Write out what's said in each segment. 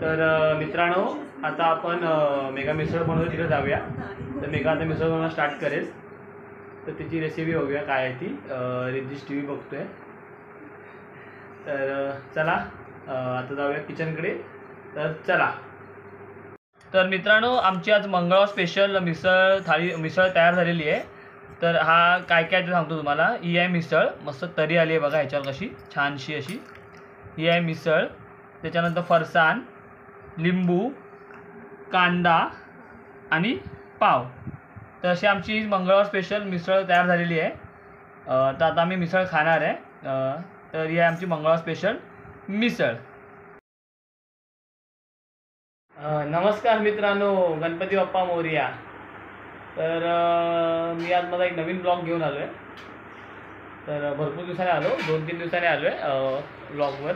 तर मित्रांनो, आता आपण मेगा मिसळ बनवतो तिकडे जाऊया. तर मेगा आता मिसळ बनवणं स्टार्ट करेल. तर त्याची रेसिपी बघूया काय आहे ती. रिद्धिश टी व्ही बघतोय. तर चला आता जाऊया किचनकडे. तर चला. तर मित्रांनो, आमची आज मंगळवार स्पेशल मिसळ तयार झालेली आहे. तर हा काय काय ते सांगतो तुम्हाला. ही आहे मिसळ, मस्त तरी आली आहे बघा ह्याच्यावर कशी छानशी अशी. ही आहे मिसळ. त्याच्यानंतर फरसाण, लिंबू, कांदा आणि पाव. तर अशी आमची मंगळवार स्पेशल मिसळ तयार झालेली आहे. तर आता आम्ही मिसळ खाणार आहे. तर ही आहे आमची मंगळवार स्पेशल मिसळ. नमस्कार मित्रांनो, गणपती बाप्पा मोरया. तर मी आज माझा एक नवीन ब्लॉग घेऊन आलो आहे. तर भरपूर दिवसाने आलो, 2-3 दिवसाने आलो आहे ब्लॉगवर.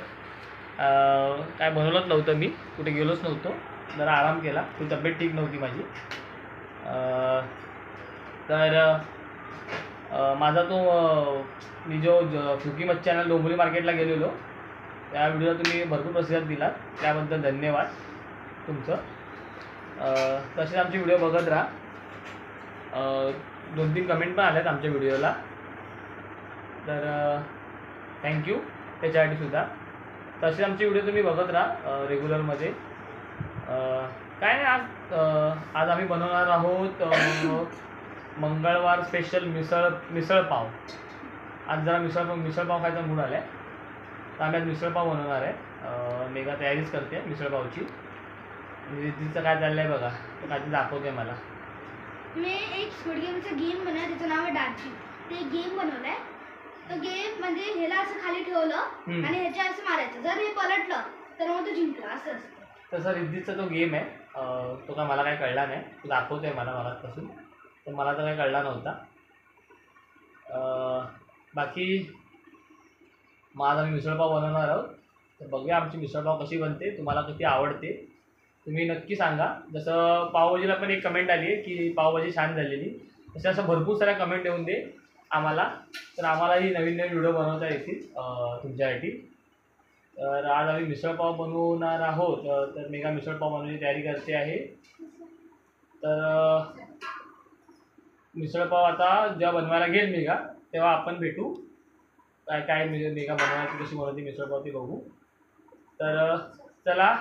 काय बनवलंच नव्हतं, मी कुठे गेलोच नव्हतो, जरा आराम केला, ती तब्येत ठीक नव्हती माझी. तर माझा तो मी जो फुकी मच्छी चॅनल डोंबिवली मार्केटला गेलेलो, त्या व्हिडिओला तुम्ही भरपूर प्रतिसाद दिलात, त्याबद्दल धन्यवाद तुमचं. तसेच आमचे व्हिडिओ बघत राहा. 2-3 कमेंट पण आल्यात आमच्या व्हिडिओला, तर थँक्यू त्याच्यासाठी सुद्धा. तसे आमचे व्हिडिओ तुम्ही बघत राहा रेग्युलरमध्ये. काय नाही, आज आम्ही बनवणार आहोत मंगळवार स्पेशल मिसळ पाव. आज जरा मिसळ पाव खायचा मूड आला आहे, तर आम्ही आज मिसळ पाव बनवणार आहे. मेगा तयारीच करते मिसळ पावची. रिद्धीचं काय चाललं आहे बघा, तो काय दाखवते मला. मी एक स्क्विड गेमचा गेम बनवला, त्याचं नाव आहे डार्ची. ते गेम बनवलाय. तो गेम म्हणजे ह्याला असं खाली ठेवलं आणि ह्याच्या असं मारायचं, जर हे पलटलं तर मग तो जिंकला, असं असतं. तसं रिद्धीचा तो गेम आहे. तो काय मला काय कळला नाही, तो दाखवतोय मला मगाचपासून, तर मला तर काही कळला नव्हता. बाकी मग आज आम्ही मिसळपाव बनवणार आहोत. तर बघूया आमची मिसळपाव कशी बनते, तुम्हाला किती आवडते तुम्ही नक्की सांगा. जसं पावभाजीला पण एक कमेंट आली आहे की पावभाजी छान झालेली, तसं असं भरपूर साऱ्या कमेंट येऊन दे आम्हाला, तर आम्हालाही नवीन नवीन व्हिडिओ बनवता येतील तुमच्यासाठी. तर आज आम्ही मिसळपाव बनवणार आहोत. तर मेगा मिसळपाव बनवण्याची तयारी करते आहे. तर मिसळपाव आता जेव्हा बनवायला घेईल मेगा, तेव्हा आपण भेटू. काय काय मेगा बनवायची कशी बनवते मिसळपाव ते बघू. तर चला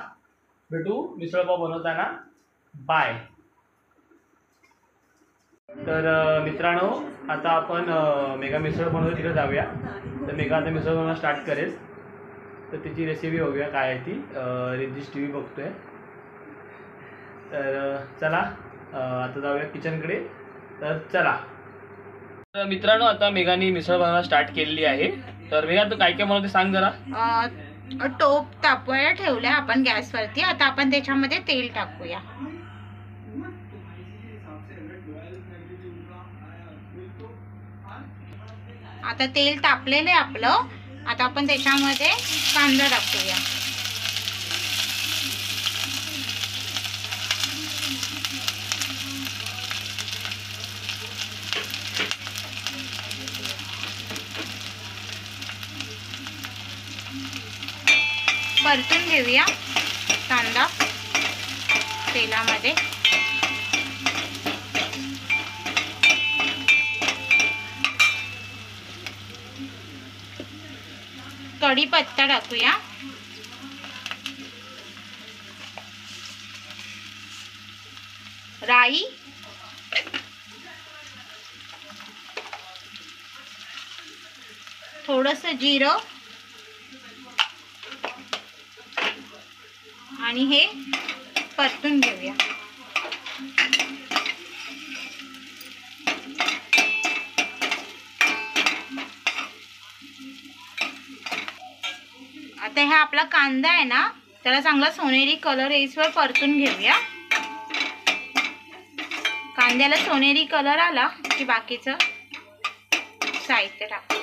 भेटू मिसळपाव बनवताना. बाय. तर मित्रांनो, आता आपण मेगा मिसळ बनवतो तिकडे जाऊया. तर मेगा आता मिसळ बनवणं स्टार्ट करेल. तर त्याची रेसिपी बघूया काय आहे ती. रिद्धिश टी व्ही बघतोय. तर चला आता जाऊया किचनकडे. तर चला. तर मित्रांनो, आता मेगाने मिसळ बनवायला स्टार्ट केलेली आहे. तर मेगा तू काय काय बनवते सांग जरा. टोप तापवायला ठेवलाय आपण गॅसवरती. आता आपण त्याच्यामध्ये तेल टाकूया. आता तेल तापलेलं आहे आपलं. आता आपण त्याच्यामध्ये कांदा टाकूया. परतून घेऊया कांदा तेलामध्ये. कढीपत्ता टाकूया. राई, थोडंसं जिरं आणि हे परतून घेऊया. आता हा आपला कांदा आहे ना, त्याला चांगला सोनेरी कलर येईसवर परतून घेऊया. कांद्याला सोनेरी कलर आला की बाकीचं साहित्य टाकू.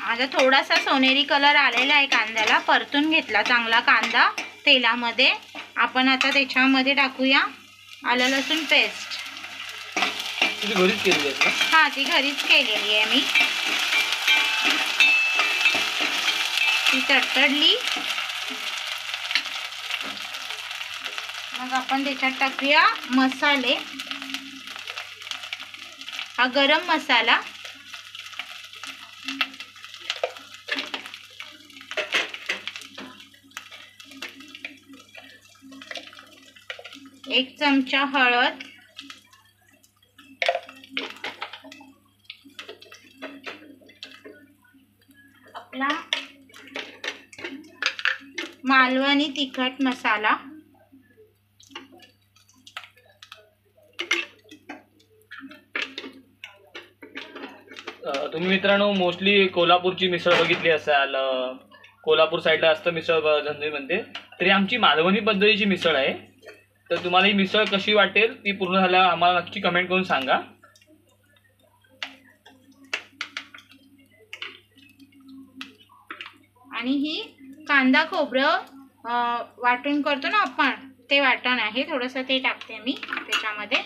आता थोडासा सोनेरी कलर आलेला आहे कांद्याला, परतून घेतला चांगला कांदा तेलामध्ये. आपण आता त्याच्यामध्ये टाकूया आलं लसूण पेस्ट. तुझी घरीच केलेली आहेस ना? हा, ती घरीच केलेली आहे मी. ती तडतडली मग आपण त्याच्यात टाकूया मसाले. हा गरम मसाला, एक चमचा हळद, आपला मालवणी तिखट मसाला, तुम्ही मित्रांनो मोस्टली कोल्हापूरची मिसळ बघितली असाल. कोल्हापूर साईडला असतं मिसळ झणझणीमध्ये. तरी आमची मालवणी पद्धतीची मिसळ आहे. तर तुम्हाला ही मिसळ कशी वाटेल ती पूर्ण झाल्यावर आम्हाला नक्की कमेंट करून सांगा. आणि ही कांदा खोबरं वाटून करतो ना आपण, ते वाटण आहे. थोडंसं ते टाकते मी त्याच्यामध्ये.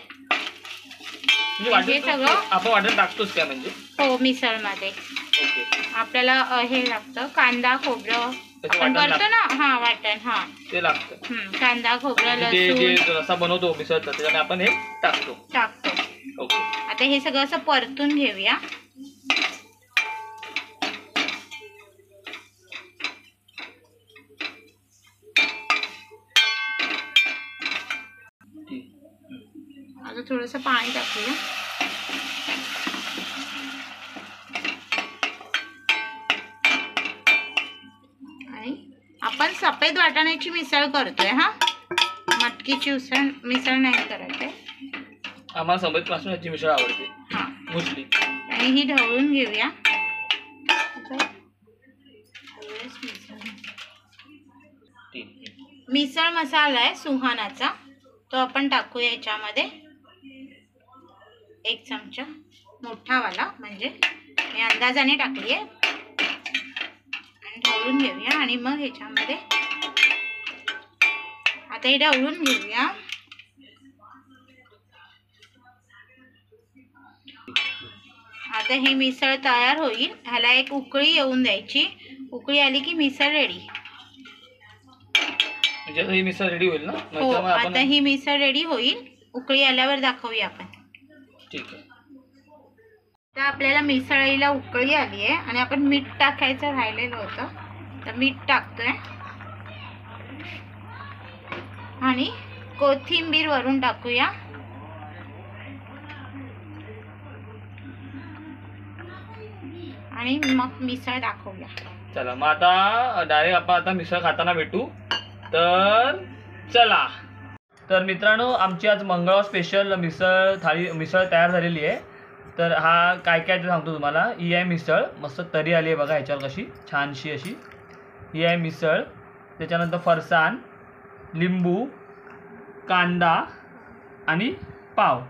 म्हणजे हे सगळं आपण वाटण टाकतोच काय म्हणजे? हो, मिसळमध्ये ओके. आपल्याला हे लागतं कांदा खोबरं आपण करतो ना. हा, वाटण. हा, ते लागतं. कांदा खोबरं म्हणजे ते जे लसूण रसा बनवतो मिसळचा त्याच्याने आपण हे टाकतो. ओके. आता हे सगळं असं परतून घेऊया. आता थोडंसं पाणी टाकूया. आणि आपण सफेद वाटाण्याची मिसळ करतोय. हा, मटकीची मिसळ नाही करत आहे. आम्हाला सफेद पासून याची मिसळ आवडते. हा, मोस्टली. आणि ही ढवळून घेऊया. मिसळ मसाला आहे सुहानाचा, तो आपण टाकूया याच्यामध्ये. एक चमचा मोठावाला, म्हणजे मी अंदाजाने टाकली आहे. आणि ढवळून घेऊया. आणि मग ह्याच्यामध्ये आता हे ढवळून घेऊया. आता ही मिसळ तयार होईल. ह्याला एक उकळी येऊन द्यायची. उकळी आली की मिसळ रेडी. म्हणजे ही मिसळ रेडी होईल ना? हो, आता ही मिसळ रेडी होईल. उकळी आल्यावर दाखवूया आपण. ठीक आहे. तर आपल्याला मिसळीला उकळी आली आहे आणि आपण मीठ टाकायचं राहिलेलं होतं, तर मीठ टाकतोय. आणि कोथिंबीर वरून टाकूया. आणि मग मिसळ दाखवूया. चला मग आता डायरेक्ट आपण आता मिसळ खाताना भेटू. तर चला. तर मित्रांनो, आमची आज मंगळवार स्पेशल मिसळ तयार झालेली आहे. तर हा काय काय ते सांगतो तुम्हाला. ही आहे मिसळ, मस्त तरी आली आहे बघा ह्याच्यावर कशी छानशी अशी. ही आहे मिसळ. त्याच्यानंतर फरसाण, लिंबू, कांदा आणि पाव.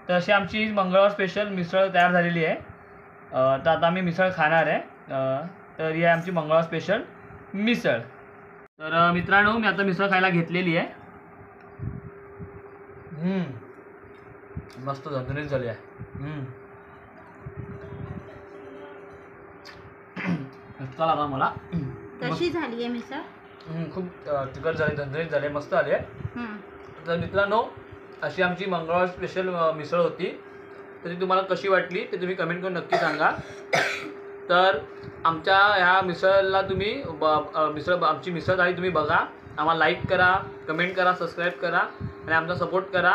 तर अशी आमची मंगळवार स्पेशल मिसळ तयार झालेली आहे. तर आता आम्ही मिसळ खाणार आहे. तर ही आहे आमची मंगळवार स्पेशल मिसळ. तर मित्रांनो, मी आता मिसळ खायला घेतलेली आहे. मस्त झणझणीत झाली आहे. इतका लागला मला. कशी झाली आहे मिसळ? खूप तिखट झाली, झणझणीत झाली, मस्त आली आहे. तर मित्रांनो, अशी आमची मंगळवार स्पेशल मिसळ होती. तर ती तुम्हाला कशी वाटली ते तुम्ही कमेंट करून नक्की सांगा. तर आमच्या ह्या मिसळला तुम्ही आमची मिसळ थाळी तुम्ही बघा. आम्हाला लाईक करा, कमेंट करा, सबस्क्राईब करा आणि आमचा सपोर्ट करा.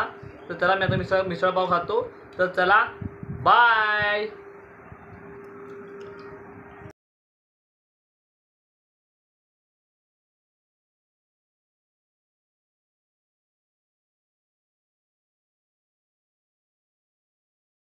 तर चला, मी आता मिसळ पाव खातो. तर चला, बाय.